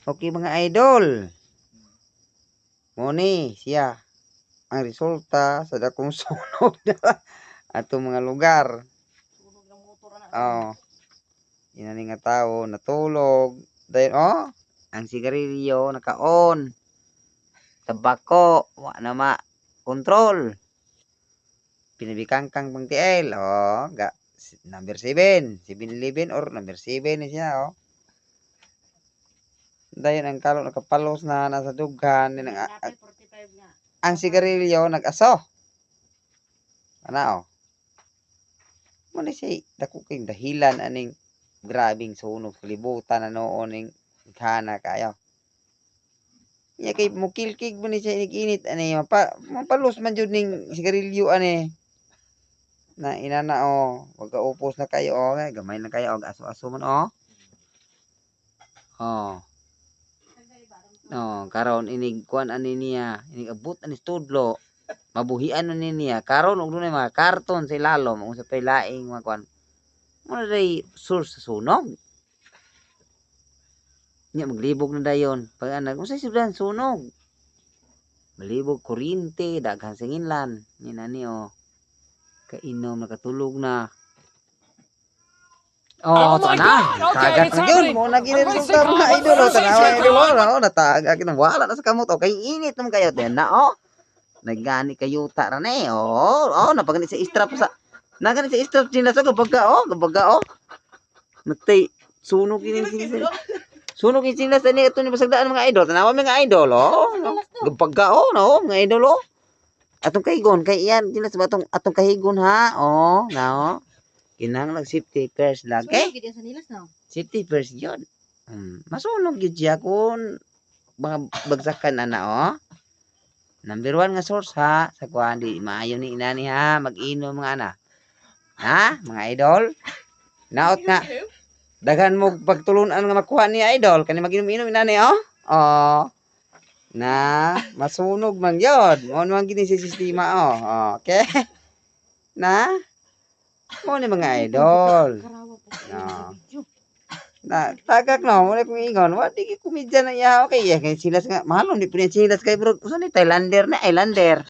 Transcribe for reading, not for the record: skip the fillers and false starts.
Okay mga idol. Moni siya ang resulta sa dakong sunog atong mga lugar. Oh, inani nga tao natulog. Dayon ang sigarilyo naka-on. Tabako wa na ma control. Pinabikangkang pang TL. Number 7, 7-Eleven or number 7 siya Dayon ang kalo nakapalos na nasa dughan ang sigarilyo nag-aso. Ana Mo ni siya dako kay dahilan aning grabing sunog sa libutan noon ning kana kayo. Nya kay mukilkig mo ni siya init ani mapalos man jud ning sigarilyo ani. Na inana wag ka upos na kayo gamay na kayo aso-aso man karon inig kuan ani niya, inig abot ani studlo. Mabuhian na niya karon og dunay mga karton sa ilalom kung sa pailaing mga kuan mo na day source sa sunog nya maglibog na dayon pag anag unsay sudan sunog malibog kuryente daghan singinlan ni nani kainom nakatulog na tana tagak na yun mo na giniresulta mga idol tanawa idol natagak na wala na sa kamot kay init naman kayo din na nagani kayo ta na napagani sa strap sa nagani sa strap nila sa gabaga nagtay sunog ini sunog ini sila sa ni ato ni pasagdaan mga idol tanawa mga idol gabaga mga idol atong kahigon kay iyan sila sa atong kahigon ha kinahanglan safety first lagi safety first yun masunog yun siya kung mga bagsakan number 1 nga source ha sa kuan di maayo ni inani ha mag-inom mga ana ha mga idol naot nga daghan mo pagtulunan nga makuha ni idol kani mag-inom-inom inani na masunog man yun mo man gini si sistema okay na mo ni mga idol na tagak wala kong ingon wa di komedya na iya okay kay silas nga mahalon di punya silas kay bro usa ni Thailander na islander